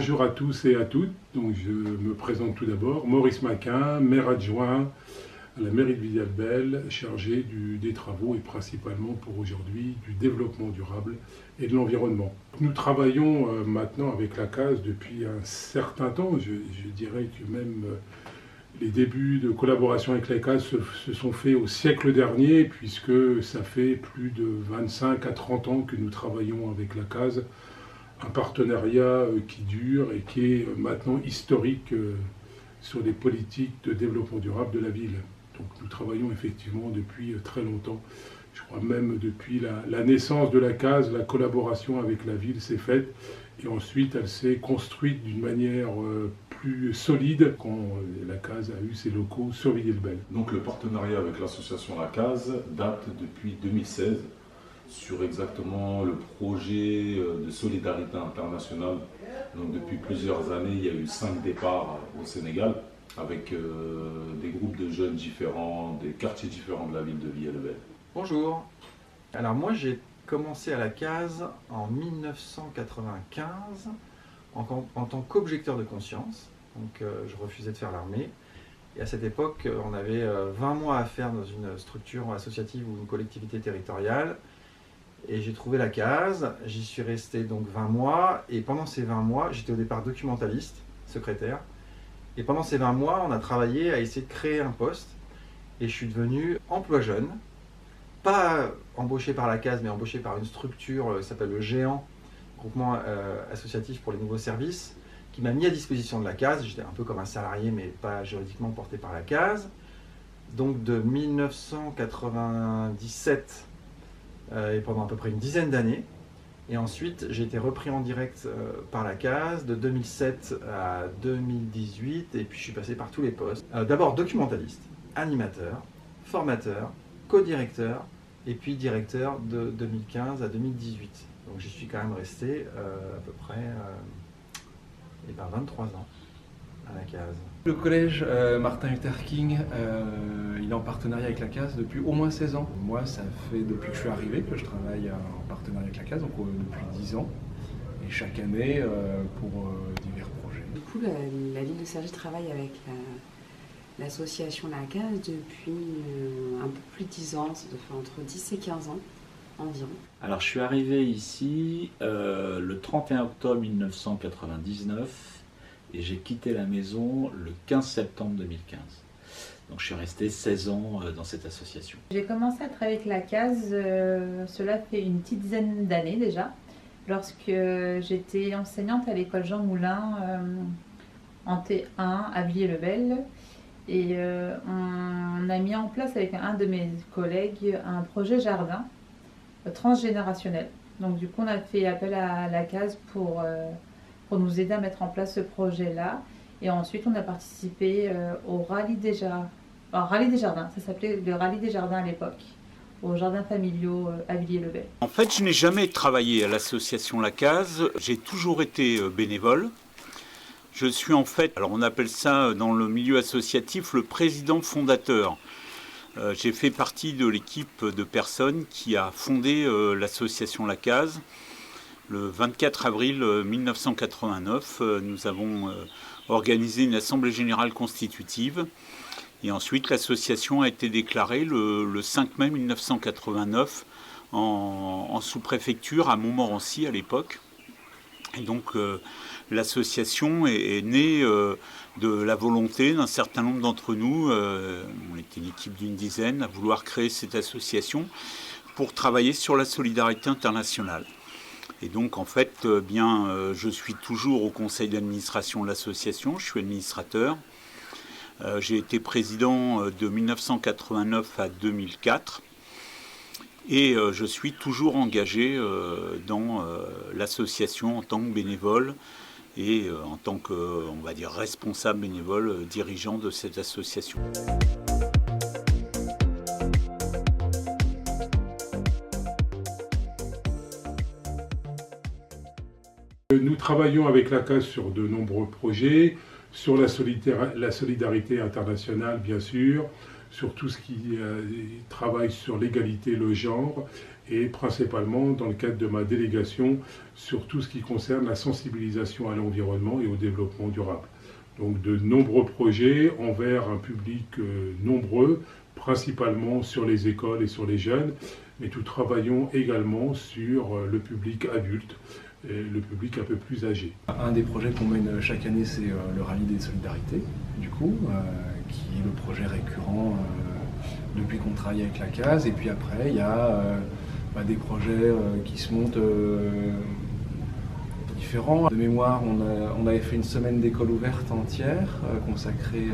bonjour à tous et à toutes. Donc, je me présente tout d'abord. Maurice Maquin, maire adjoint à la mairie de Villiers-le-Bel, chargé des travaux et principalement pour aujourd'hui du développement durable et de l'environnement. Nous travaillons maintenant avec la CASE depuis un certain temps. Je dirais que même les débuts de collaboration avec la CASE se sont faits au siècle dernier, puisque ça fait plus de 25 à 30 ans que nous travaillons avec la CASE. Un partenariat qui dure et qui est maintenant historique sur les politiques de développement durable de la ville. Donc nous travaillons effectivement depuis très longtemps. Je crois même depuis la naissance de la CASE, la collaboration avec la ville s'est faite et ensuite elle s'est construite d'une manière plus solide quand la CASE a eu ses locaux sur Villiers-le-Bel. Donc le partenariat avec l'association La CASE date depuis 2016 sur exactement le projet de solidarité internationale. Donc depuis plusieurs années, il y a eu 5 départs au Sénégal avec des groupes de jeunes différents, des quartiers différents de la ville de Villiers-le-Bel. Bonjour. Alors moi j'ai commencé à la CASE en 1995 en tant qu'objecteur de conscience. Donc je refusais de faire l'armée. Et à cette époque, on avait 20 mois à faire dans une structure associative ou une collectivité territoriale. Et j'ai trouvé la CASE, j'y suis resté donc 20 mois, et pendant ces 20 mois, j'étais au départ documentaliste, secrétaire, et pendant ces 20 mois, on a travaillé à essayer de créer un poste, et je suis devenu emploi jeune, pas embauché par la CASE, mais embauché par une structure qui s'appelle le Géant, groupement associatif pour les nouveaux services, qui m'a mis à disposition de la CASE. J'étais un peu comme un salarié, mais pas juridiquement porté par la CASE. Donc de 1997 et pendant à peu près une dizaine d'années. Et ensuite, j'ai été repris en direct par la CASE de 2007 à 2018, et puis je suis passé par tous les postes. D'abord documentaliste, animateur, formateur, co-directeur, et puis directeur de 2015 à 2018. Donc j'y suis quand même resté à peu près 23 ans à la CASE. Le collège Martin Luther King, il est en partenariat avec la CASE depuis au moins 16 ans. Moi, ça fait depuis que je suis arrivé que je travaille en partenariat avec la CASE, donc depuis 10 ans. Et chaque année pour divers projets. Du coup, la ville de Cergy travaille avec l'association La CASE depuis un peu plus de 10 ans, ça doit faire entre 10 et 15 ans environ. Alors je suis arrivé ici le 31 octobre 1999. Et j'ai quitté la maison le 15 septembre 2015. Donc je suis resté 16 ans dans cette association. J'ai commencé à travailler avec la CASE, cela fait une petite dizaine d'années déjà, lorsque j'étais enseignante à l'école Jean Moulin en T1 à Villiers-le-Bel. Et on a mis en place avec un de mes collègues un projet jardin transgénérationnel. Donc du coup on a fait appel à la CASE pour nous aider à mettre en place ce projet-là. Et ensuite, on a participé au Rallye des Jardins. Rallye des Jardins, ça s'appelait le Rallye des Jardins à l'époque, aux jardins familiaux à Villiers-le-Bel. En fait, je n'ai jamais travaillé à l'association La CASE. J'ai toujours été bénévole. Je suis en fait, alors on appelle ça dans le milieu associatif, le président fondateur. J'ai fait partie de l'équipe de personnes qui a fondé l'association La CASE. Le 24 avril 1989, nous avons organisé une assemblée générale constitutive et ensuite l'association a été déclarée le 5 mai 1989 en sous-préfecture à Montmorency à l'époque. Et donc l'association est née de la volonté d'un certain nombre d'entre nous, on était une équipe d'une dizaine, à vouloir créer cette association pour travailler sur la solidarité internationale. Et donc en fait, je suis toujours au conseil d'administration de l'association, je suis administrateur. J'ai été président de 1989 à 2004 et je suis toujours engagé dans l'association en tant que bénévole et en tant que, on va dire, responsable bénévole dirigeant de cette association. Nous travaillons avec la CASE sur de nombreux projets, sur la solidarité internationale bien sûr, sur tout ce qui travaille sur l'égalité, le genre, et principalement dans le cadre de ma délégation sur tout ce qui concerne la sensibilisation à l'environnement et au développement durable. Donc de nombreux projets envers un public nombreux, principalement sur les écoles et sur les jeunes, mais nous travaillons également sur le public adulte et le public un peu plus âgé. Un des projets qu'on mène chaque année, c'est le rallye des solidarités, du coup, qui est le projet récurrent depuis qu'on travaille avec la case. Et puis après, il y a des projets qui se montent différents. De mémoire, on avait fait une semaine d'école ouverte entière consacrée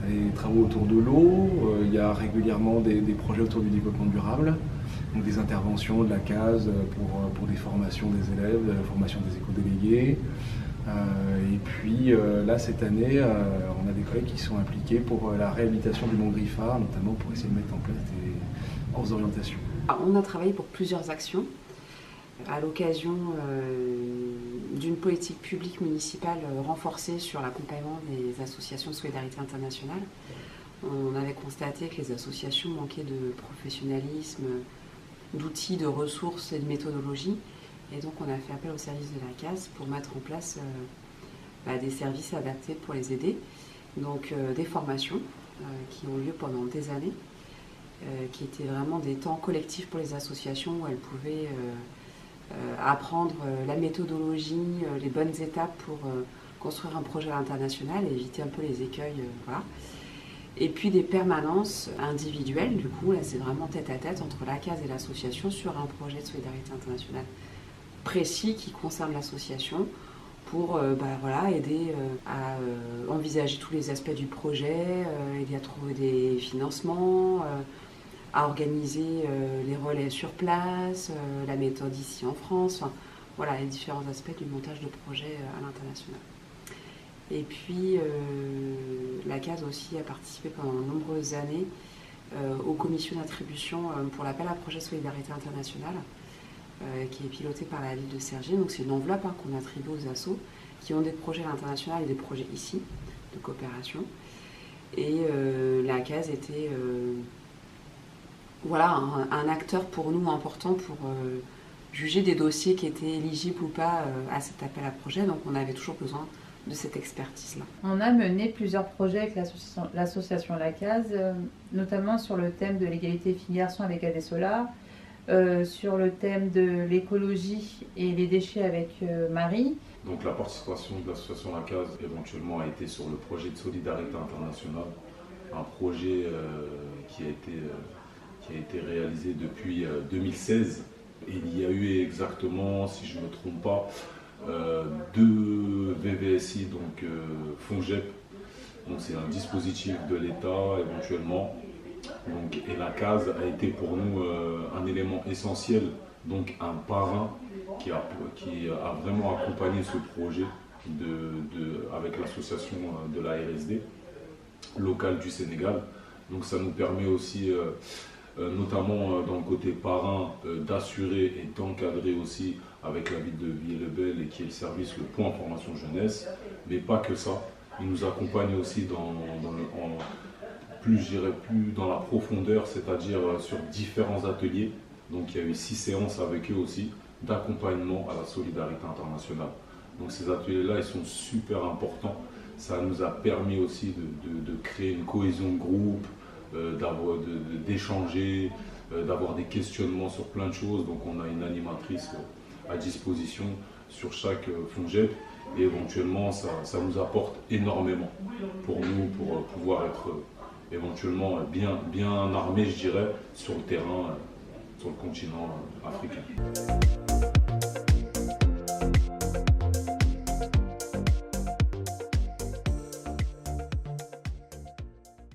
à des travaux autour de l'eau. Il y a régulièrement des projets autour du développement durable, donc des interventions de la case pour des formations des élèves, de la formation des éco-délégués. Et puis là, cette année, on a des collègues qui sont impliqués pour la réhabilitation du Mont Griffard, notamment pour essayer de mettre en place des orientations. On a travaillé pour plusieurs actions à l'occasion d'une politique publique municipale renforcée sur l'accompagnement des associations de solidarité internationale. On avait constaté que les associations manquaient de professionnalisme, d'outils, de ressources et de méthodologie. Et donc on a fait appel au service de la case pour mettre en place des services adaptés pour les aider. Donc des formations qui ont lieu pendant des années, qui étaient vraiment des temps collectifs pour les associations où elles pouvaient apprendre la méthodologie, les bonnes étapes pour construire un projet à l'international et éviter un peu les écueils. Voilà. Et puis des permanences individuelles, du coup, là c'est vraiment tête à tête entre la case et l'association sur un projet de solidarité internationale précis qui concerne l'association pour aider à envisager tous les aspects du projet, aider à trouver des financements, à organiser les relais sur place, la méthode ici en France, enfin, voilà les différents aspects du montage de projet à l'international. Et puis la case aussi a participé pendant de nombreuses années aux commissions d'attribution pour l'appel à projet Solidarité internationale, qui est pilotée par la ville de Cergy. Donc c'est une enveloppe qu'on attribue aux assos qui ont des projets à l'international et des projets ici de coopération. Et la case était un acteur pour nous important pour juger des dossiers qui étaient éligibles ou pas à cet appel à projet. Donc on avait toujours besoin de cette expertise-là. On a mené plusieurs projets avec l'association La Case, notamment sur le thème de l'égalité filles-garçons avec AD Solar, sur le thème de l'écologie et les déchets avec Marie. Donc la participation de l'association La Case éventuellement a été sur le projet de solidarité internationale, un projet qui a été réalisé depuis 2016. Et il y a eu exactement, si je ne me trompe pas, 2 VVSI, donc FONGEP, donc c'est un dispositif de l'État éventuellement. Donc, et la case a été pour nous un élément essentiel, donc un parrain qui a vraiment accompagné ce projet avec l'association de la RSD locale du Sénégal. Donc ça nous permet aussi, notamment dans le côté parrain, d'assurer et d'encadrer aussi avec la ville de Villers-le-Bel et qui est le service, le point information jeunesse, mais pas que ça. Il nous accompagne aussi plus dans la profondeur, c'est-à-dire sur différents ateliers. Donc il y a eu 6 séances avec eux aussi d'accompagnement à la solidarité internationale. Donc ces ateliers-là, ils sont super importants. Ça nous a permis aussi de créer une cohésion de groupe, d'échanger, d'avoir des questionnements sur plein de choses. Donc on a une animatrice à disposition sur chaque FONGEP et éventuellement ça nous apporte énormément pour nous, pour pouvoir être éventuellement bien armés, je dirais, sur le terrain, sur le continent africain.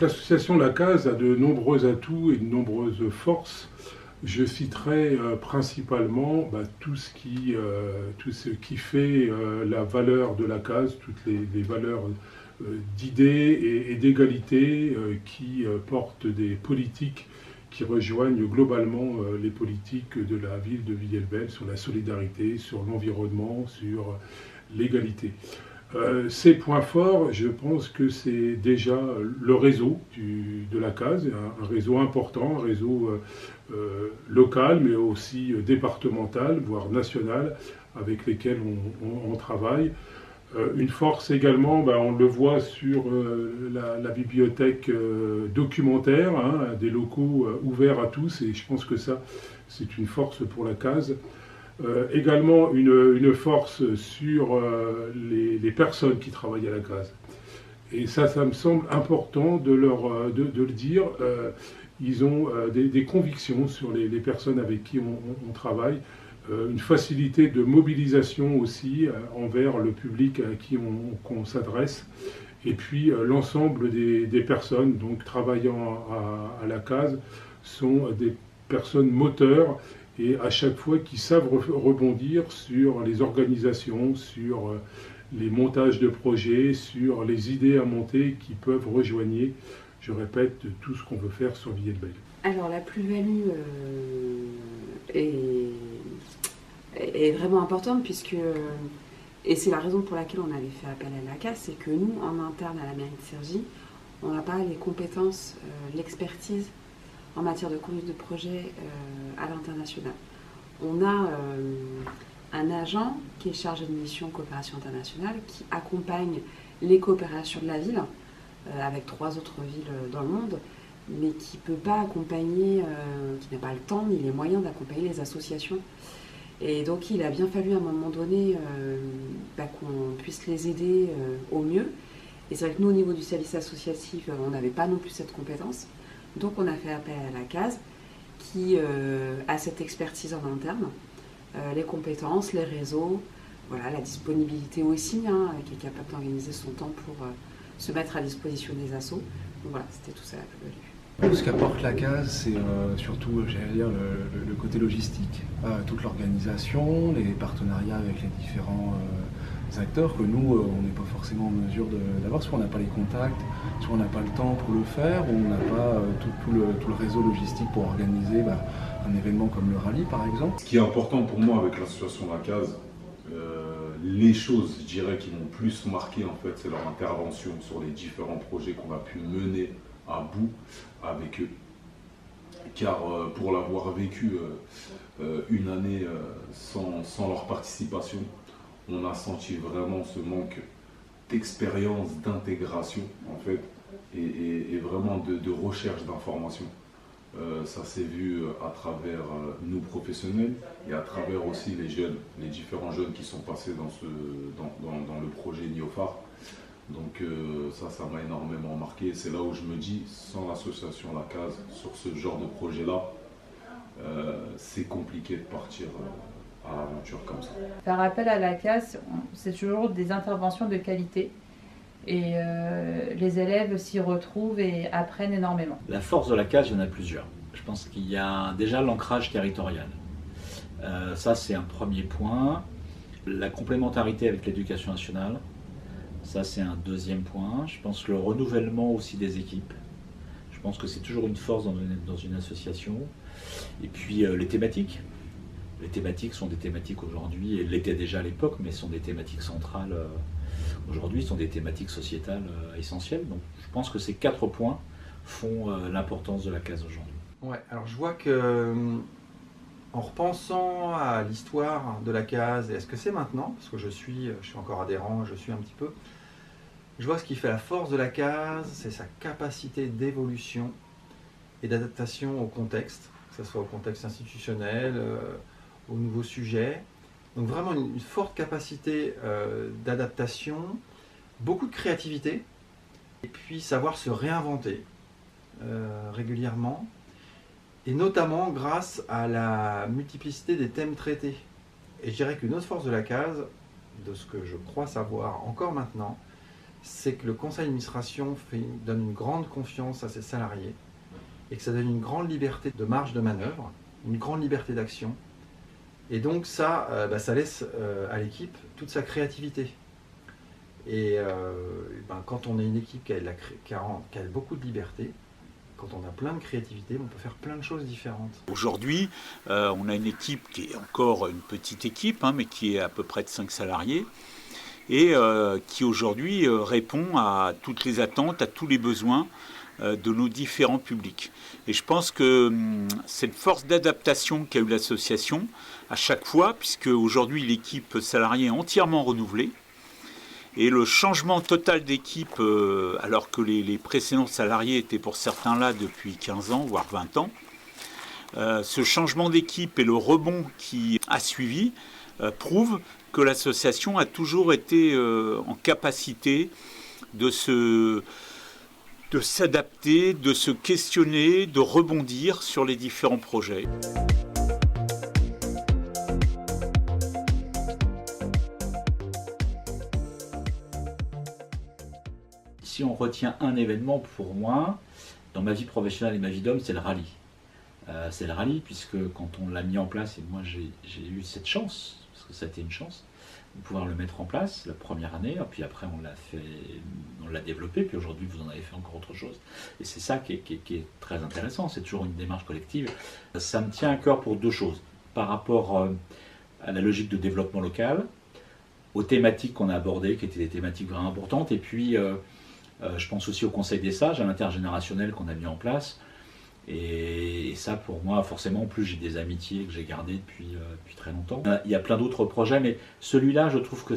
L'association La Case a de nombreux atouts et de nombreuses forces. Je citerai principalement tout ce qui fait la valeur de la case, toutes les valeurs d'idées et d'égalité qui portent des politiques qui rejoignent globalement les politiques de la ville de Villers-le-Bel sur la solidarité, sur l'environnement, sur l'égalité. Ces points forts, je pense que c'est déjà le réseau de la case, un réseau important, un réseau local, mais aussi départemental, voire national, avec lesquels on travaille. Une force également, on le voit sur la bibliothèque documentaire, hein, des locaux ouverts à tous, et je pense que ça, c'est une force pour la case. Également une force sur les personnes qui travaillent à la case. Et ça me semble important de le dire. Ils ont des convictions sur les personnes avec qui on travaille, une facilité de mobilisation aussi envers le public à qui qu'on s'adresse. Et puis l'ensemble des personnes donc, travaillant à la case sont des personnes moteurs et à chaque fois qui savent rebondir sur les organisations, sur les montages de projets, sur les idées à monter qui peuvent rejoigner, je répète, tout ce qu'on veut faire sur Villiers-le-Bel. Alors la plus-value est vraiment importante puisque, et c'est la raison pour laquelle on avait fait appel à la CAS, c'est que nous, en interne à la mairie de Cergy, on n'a pas les compétences, l'expertise en matière de conduite de projet à l'international. On a un agent qui est chargé de mission coopération internationale qui accompagne les coopérations de la ville avec 3 autres villes dans le monde, mais qui ne peut pas accompagner, qui n'a pas le temps ni les moyens d'accompagner les associations. Et donc il a bien fallu à un moment donné qu'on puisse les aider au mieux. Et c'est vrai que nous, au niveau du service associatif, on n'avait pas non plus cette compétence. Donc on a fait appel à la case qui a cette expertise en interne, les compétences, les réseaux, voilà, la disponibilité aussi, qui est capable d'organiser son temps pour se mettre à disposition des assos. Donc voilà, c'était tout ça la plus-value. Ce qu'apporte la case, c'est surtout, j'allais dire, le côté logistique, toute l'organisation, les partenariats avec les différents acteurs que nous, on n'est pas forcément en mesure d'avoir, soit on n'a pas les contacts, soit on n'a pas le temps pour le faire, ou on n'a pas tout le réseau logistique pour organiser un événement comme le rallye par exemple. Ce qui est important pour moi avec l'association La Case, les choses, je dirais, qui m'ont plus marqué en fait, c'est leur intervention sur les différents projets qu'on a pu mener à bout avec eux. Car pour l'avoir vécu une année sans leur participation, on a senti vraiment ce manque d'expérience, d'intégration en fait, et vraiment de recherche d'informations. Ça s'est vu à travers nous professionnels et à travers aussi les jeunes, les différents jeunes qui sont passés dans le projet Niofar. Donc ça m'a énormément marqué. C'est là où je me dis, sans l'association La Case, sur ce genre de projet-là, c'est compliqué de partir à l'aventure comme ça. Faire appel à la CAS, c'est toujours des interventions de qualité. Et les élèves s'y retrouvent et apprennent énormément. La force de la case, il y en a plusieurs. Je pense qu'il y a déjà l'ancrage territorial. Ça, c'est un premier point. La complémentarité avec l'éducation nationale, ça, c'est un deuxième point. Je pense que le renouvellement aussi des équipes. Je pense que c'est toujours une force dans une association. Et puis, les thématiques. Les thématiques sont des thématiques aujourd'hui, et l'étaient déjà à l'époque, mais sont des thématiques centrales aujourd'hui, sont des thématiques sociétales essentielles. Donc je pense que ces 4 points font l'importance de la case aujourd'hui. Ouais, alors je vois que en repensant à l'histoire de la case et à ce que c'est maintenant, parce que je suis encore adhérent, je suis un petit peu, je vois ce qui fait la force de la case, c'est sa capacité d'évolution et d'adaptation au contexte, que ce soit au contexte institutionnel, aux nouveaux sujets. Donc vraiment une forte capacité d'adaptation, beaucoup de créativité, et puis savoir se réinventer régulièrement, et notamment grâce à la multiplicité des thèmes traités. Et je dirais qu'une autre force de la case, de ce que je crois savoir encore maintenant, c'est que le conseil d'administration donne une grande confiance à ses salariés, et que ça donne une grande liberté de marge de manœuvre, une grande liberté d'action. Et donc ça laisse à l'équipe toute sa créativité. Et quand on est une équipe qui a beaucoup de liberté, quand on a plein de créativité, on peut faire plein de choses différentes. Aujourd'hui, on a une équipe qui est encore une petite équipe, mais qui est à peu près de 5 salariés. et qui aujourd'hui répond à toutes les attentes, à tous les besoins de nos différents publics. Et je pense que cette force d'adaptation qu'a eu l'association à chaque fois, puisque aujourd'hui l'équipe salariée est entièrement renouvelée, et le changement total d'équipe, alors que les précédents salariés étaient pour certains là depuis 15 ans, voire 20 ans, ce changement d'équipe et le rebond qui a suivi prouvent que l'association a toujours été en capacité de s'adapter, de se questionner, de rebondir sur les différents projets. Si on retient un événement pour moi, dans ma vie professionnelle et ma vie d'homme, c'est le rallye. C'est le rallye puisque quand on l'a mis en place, et moi j'ai eu cette chance, parce que ça a été une chance, de pouvoir le mettre en place la première année, et puis après on l'a développé, puis aujourd'hui vous en avez fait encore autre chose. Et c'est ça qui est très intéressant, c'est toujours une démarche collective. Ça me tient à cœur pour deux choses. Par rapport à la logique de développement local, aux thématiques qu'on a abordées, qui étaient des thématiques vraiment importantes, et puis je pense aussi au Conseil des sages, à l'intergénérationnel qu'on a mis en place. Et ça, pour moi, forcément, en plus, j'ai des amitiés que j'ai gardées depuis très longtemps. Il y a plein d'autres projets, mais celui-là, je trouve que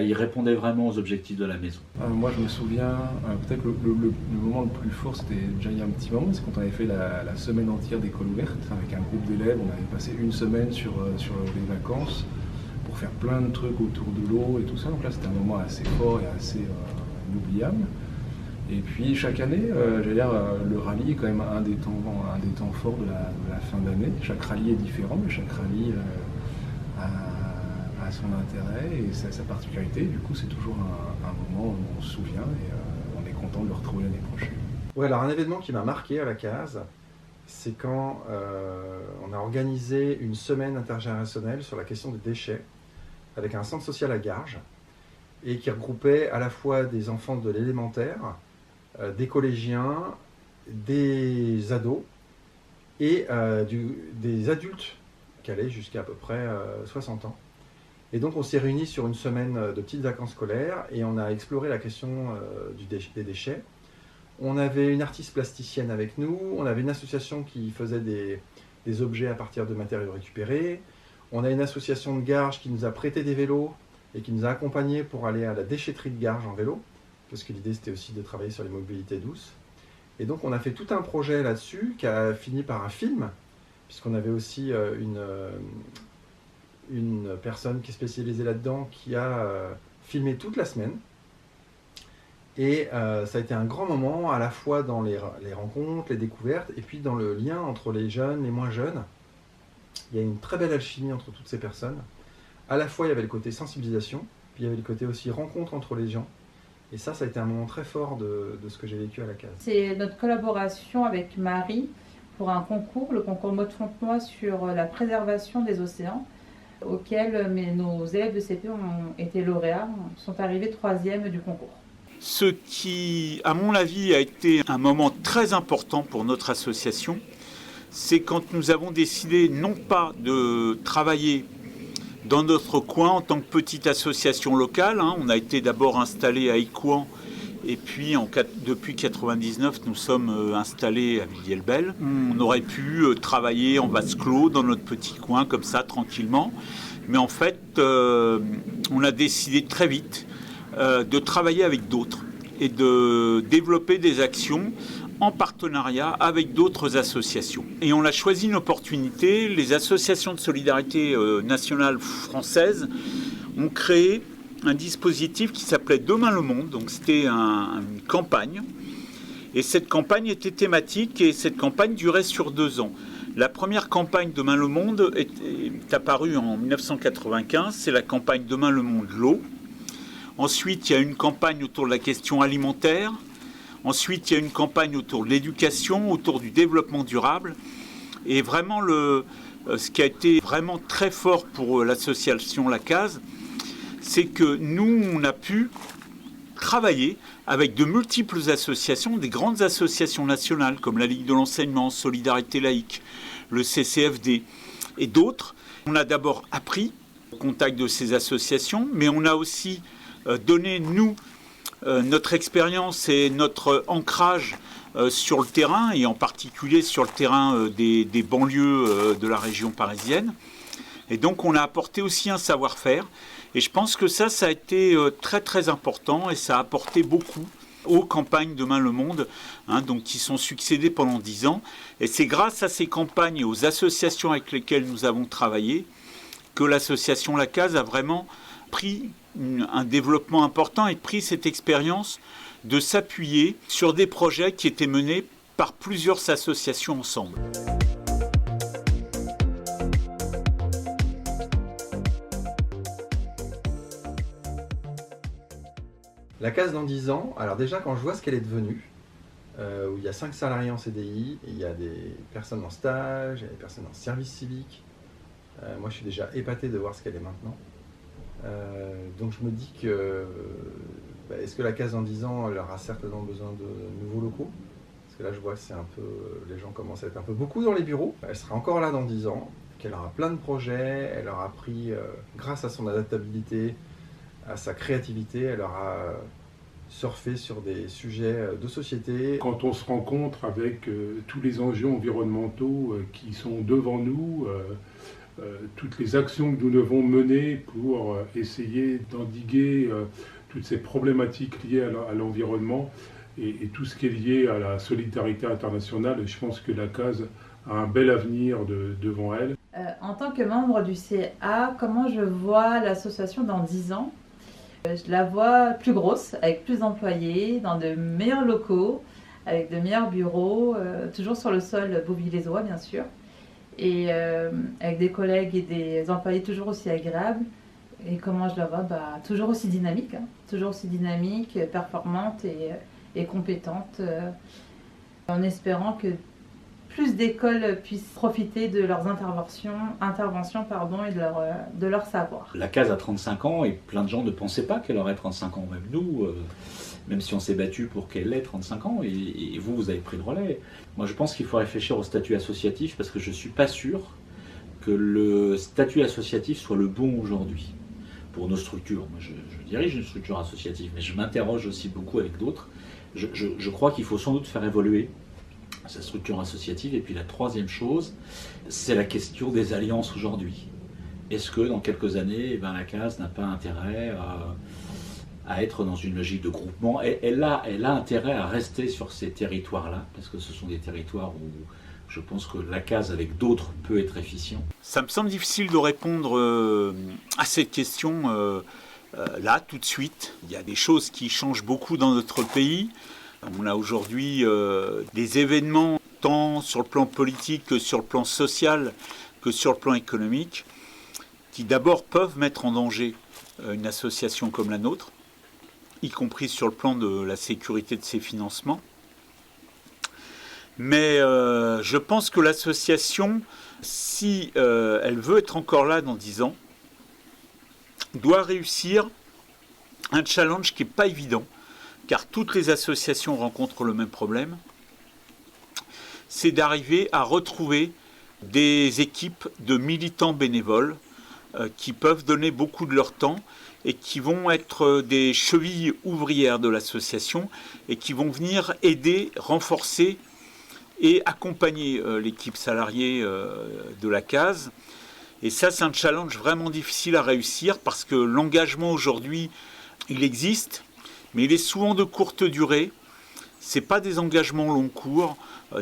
il répondait vraiment aux objectifs de la maison. Moi, je me souviens, peut-être le moment le plus fort, c'était déjà il y a un petit moment, c'est quand on avait fait la semaine entière d'école ouverte avec un groupe d'élèves. On avait passé une semaine sur les vacances pour faire plein de trucs autour de l'eau et tout ça. Donc là, c'était un moment assez fort et assez inoubliable. Et puis chaque année, le rallye est quand même un des temps forts de la fin d'année. Chaque rallye est différent, mais chaque rallye a son intérêt et sa particularité. Du coup, c'est toujours un moment où on se souvient et on est content de le retrouver l'année prochaine. Ouais, alors un événement qui m'a marqué à la case, c'est quand on a organisé une semaine intergénérationnelle sur la question des déchets avec un centre social à Garges et qui regroupait à la fois des enfants de l'élémentaire, des collégiens, des ados et des adultes qui allaient jusqu'à à peu près 60 ans. Et donc on s'est réunis sur une semaine de petites vacances scolaires et on a exploré la question des déchets. On avait une artiste plasticienne avec nous, on avait une association qui faisait des objets à partir de matériaux récupérés, on a une association de Garges qui nous a prêté des vélos et qui nous a accompagnés pour aller à la déchetterie de Garges en vélo, parce que l'idée c'était aussi de travailler sur les mobilités douces. Et donc on a fait tout un projet là-dessus qui a fini par un film, puisqu'on avait aussi une personne qui est spécialisée là-dedans qui a filmé toute la semaine. Et ça a été un grand moment à la fois dans les rencontres, les découvertes, et puis dans le lien entre les jeunes, les moins jeunes. Il y a une très belle alchimie entre toutes ces personnes. À la fois il y avait le côté sensibilisation, puis il y avait le côté aussi rencontre entre les gens. Et ça a été un moment très fort de ce que j'ai vécu à la case. C'est notre collaboration avec Marie pour un concours, le concours Mode Fontenoy sur la préservation des océans, auquel nos élèves de CP ont été lauréats, sont arrivés 3e du concours. Ce qui, à mon avis, a été un moment très important pour notre association, c'est quand nous avons décidé non pas de travailler dans notre coin en tant que petite association locale. On a été d'abord installé à Écouen et puis depuis 1999 nous sommes installés à Villiers-le-Bel. On aurait pu travailler en vase clos dans notre petit coin comme ça tranquillement, mais en fait on a décidé très vite de travailler avec d'autres et de développer des actions en partenariat avec d'autres associations. Et on a choisi une opportunité. Les associations de solidarité nationale françaises ont créé un dispositif qui s'appelait Demain le Monde. Donc c'était une campagne. Et cette campagne était thématique et cette campagne durait sur 2 ans. La première campagne Demain le Monde est apparue en 1995. C'est la campagne Demain le Monde l'eau. Ensuite, il y a une campagne autour de la question alimentaire. Ensuite, il y a une campagne autour de l'éducation, autour du développement durable. Et vraiment, ce qui a été vraiment très fort pour l'association La Case, c'est que nous, on a pu travailler avec de multiples associations, des grandes associations nationales comme la Ligue de l'enseignement, Solidarité laïque, le CCFD et d'autres. On a d'abord appris au contact de ces associations, mais on a aussi donné, nous, notre expérience et notre ancrage sur le terrain, et en particulier sur le terrain des banlieues de la région parisienne. Et donc on a apporté aussi un savoir-faire. Et je pense que ça a été très très important, et ça a apporté beaucoup aux campagnes Demain le Monde, donc qui sont succédées pendant 10 ans. Et c'est grâce à ces campagnes et aux associations avec lesquelles nous avons travaillé que l'association La Case a vraiment pris un développement important et pris cette expérience de s'appuyer sur des projets qui étaient menés par plusieurs associations ensemble. La Case dans 10 ans, alors déjà quand je vois ce qu'elle est devenue, où il y a 5 salariés en CDI, et il y a des personnes en stage, il y a des personnes en service civique, moi je suis déjà épaté de voir ce qu'elle est maintenant. Donc je me dis que, est-ce que la Case dans 10 ans, elle aura certainement besoin de nouveaux locaux? Parce que là je vois que c'est un peu, les gens commencent à être un peu beaucoup dans les bureaux. Elle sera encore là dans 10 ans, qu'elle aura plein de projets, elle aura appris, grâce à son adaptabilité, à sa créativité, elle aura surfé sur des sujets de société. Quand on se rencontre avec tous les enjeux environnementaux qui sont devant nous, toutes les actions que nous devons mener pour essayer d'endiguer toutes ces problématiques liées à l'environnement et tout ce qui est lié à la solidarité internationale, je pense que la Case a un bel avenir devant elle. En tant que membre du CA, comment je vois l'association dans 10 ans ? Je la vois plus grosse, avec plus d'employés, dans de meilleurs locaux, avec de meilleurs bureaux, toujours sur le sol beauvillésois bien sûr, et avec des collègues et des employés toujours aussi agréables. Et comment je la vois ? Toujours aussi dynamique, performante et compétente, en espérant que plus d'écoles puissent profiter de leurs interventions et de leur savoir. La Case a 35 ans et plein de gens ne pensaient pas qu'elle aurait 35 ans. Même nous, même si on s'est battu pour qu'elle ait 35 ans, et vous avez pris le relais. Moi je pense qu'il faut réfléchir au statut associatif parce que je ne suis pas sûr que le statut associatif soit le bon aujourd'hui pour nos structures. Moi je dirige une structure associative, mais je m'interroge aussi beaucoup avec d'autres. Je crois qu'il faut sans doute faire évoluer sa structure associative. Et puis la troisième chose, c'est la question des alliances aujourd'hui. Est-ce que dans quelques années, la Case n'a pas intérêt à être dans une logique de groupement? Elle a intérêt à rester sur ces territoires-là, parce que ce sont des territoires où je pense que la Case avec d'autres peut être efficient. Ça me semble difficile de répondre à cette question là, tout de suite. Il y a des choses qui changent beaucoup dans notre pays. On a aujourd'hui des événements tant sur le plan politique que sur le plan social que sur le plan économique qui d'abord peuvent mettre en danger une association comme la nôtre, y compris sur le plan de la sécurité de ses financements. Mais je pense que l'association, si elle veut être encore là dans 10 ans, doit réussir un challenge qui n'est pas évident, car toutes les associations rencontrent le même problème, c'est d'arriver à retrouver des équipes de militants bénévoles qui peuvent donner beaucoup de leur temps et qui vont être des chevilles ouvrières de l'association et qui vont venir aider, renforcer et accompagner l'équipe salariée de la Case. Et ça, c'est un challenge vraiment difficile à réussir parce que l'engagement aujourd'hui, il existe, mais il est souvent de courte durée. Ce n'est pas des engagements long cours,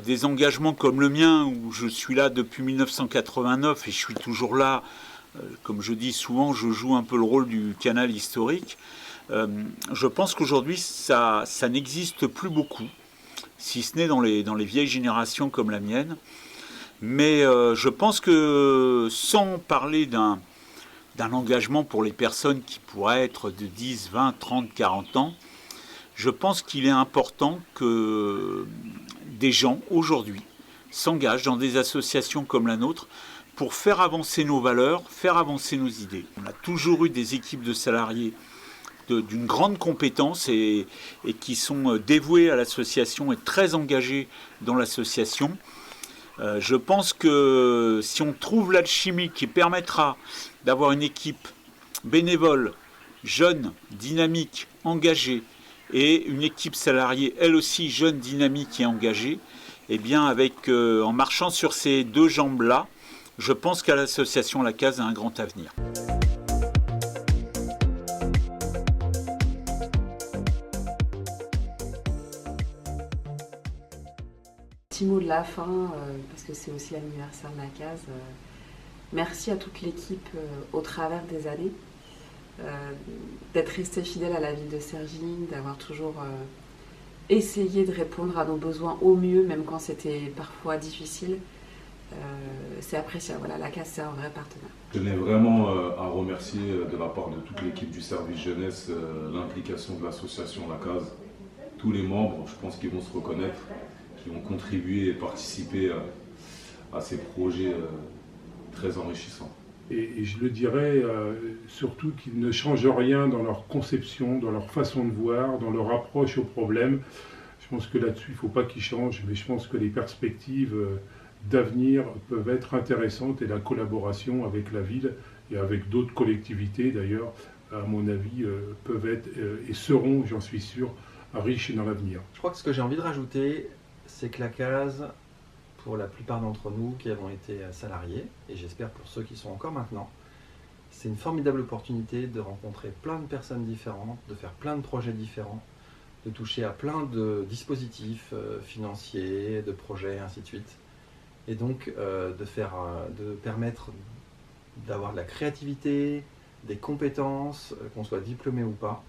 des engagements comme le mien où je suis là depuis 1989 et je suis toujours là. Comme je dis souvent, je joue un peu le rôle du canal historique. Je pense qu'aujourd'hui, ça n'existe plus beaucoup, si ce n'est dans les vieilles générations comme la mienne. Mais je pense que sans parler d'un engagement pour les personnes qui pourraient être de 10, 20, 30, 40 ans, je pense qu'il est important que des gens, aujourd'hui, s'engagent dans des associations comme la nôtre pour faire avancer nos valeurs, faire avancer nos idées. On a toujours eu des équipes de salariés d'une grande compétence et qui sont dévoués à l'association et très engagés dans l'association. Je pense que si on trouve l'alchimie qui permettra d'avoir une équipe bénévole, jeune, dynamique, engagée, et une équipe salariée, elle aussi jeune, dynamique et engagée, eh bien en marchant sur ces deux jambes-là, je pense qu'à l'association La Case a un grand avenir. Petit mot de la fin, parce que c'est aussi l'anniversaire de La Case. Merci à toute l'équipe au travers des années, d'être resté fidèle à la ville de Cergy, d'avoir toujours essayé de répondre à nos besoins au mieux, même quand c'était parfois difficile. C'est appréciable. Voilà, La Case, c'est un vrai partenaire. Je tenais vraiment à remercier de la part de toute l'équipe du service jeunesse l'implication de l'association La Case. Tous les membres, je pense qu'ils vont se reconnaître, qui ont contribué et participé à ces projets très enrichissants. Et je le dirais surtout qu'ils ne changent rien dans leur conception, dans leur façon de voir, dans leur approche au problème. Je pense que là-dessus, il ne faut pas qu'ils changent, mais je pense que les perspectives d'avenir peuvent être intéressantes et la collaboration avec la ville et avec d'autres collectivités d'ailleurs, à mon avis, peuvent être et seront, j'en suis sûr, riches dans l'avenir. Je crois que ce que j'ai envie de rajouter, c'est que La Case, pour la plupart d'entre nous qui avons été salariés, et j'espère pour ceux qui sont encore maintenant, c'est une formidable opportunité de rencontrer plein de personnes différentes, de faire plein de projets différents, de toucher à plein de dispositifs financiers, de projets, ainsi de suite. Et donc de permettre d'avoir de la créativité, des compétences, qu'on soit diplômé ou pas.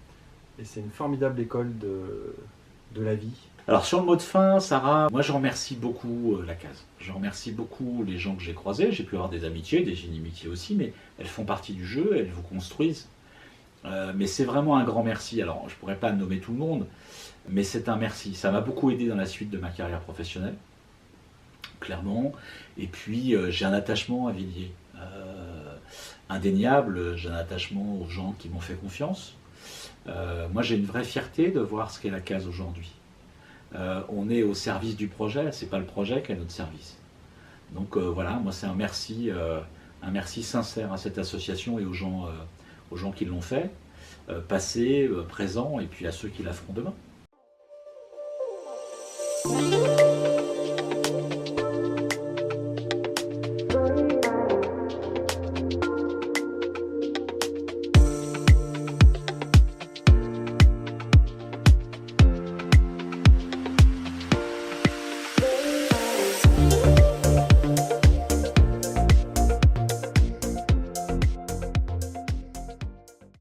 Et c'est une formidable école de la vie. Alors sur le mot de fin, Sarah, moi je remercie beaucoup La Case. Je remercie beaucoup les gens que j'ai croisés. J'ai pu avoir des amitiés, des inimitiés aussi, mais elles font partie du jeu, elles vous construisent. Mais c'est vraiment un grand merci. Alors je ne pourrais pas nommer tout le monde, mais c'est un merci. Ça m'a beaucoup aidé dans la suite de ma carrière professionnelle, clairement. Et puis j'ai un attachement à Villiers. Indéniable, j'ai un attachement aux gens qui m'ont fait confiance. Moi j'ai une vraie fierté de voir ce qu'est La Case aujourd'hui. On est au service du projet, c'est pas le projet qui est notre service. Donc voilà, moi c'est un merci sincère à cette association et aux gens qui l'ont fait, passé, présent, et puis à ceux qui la feront demain.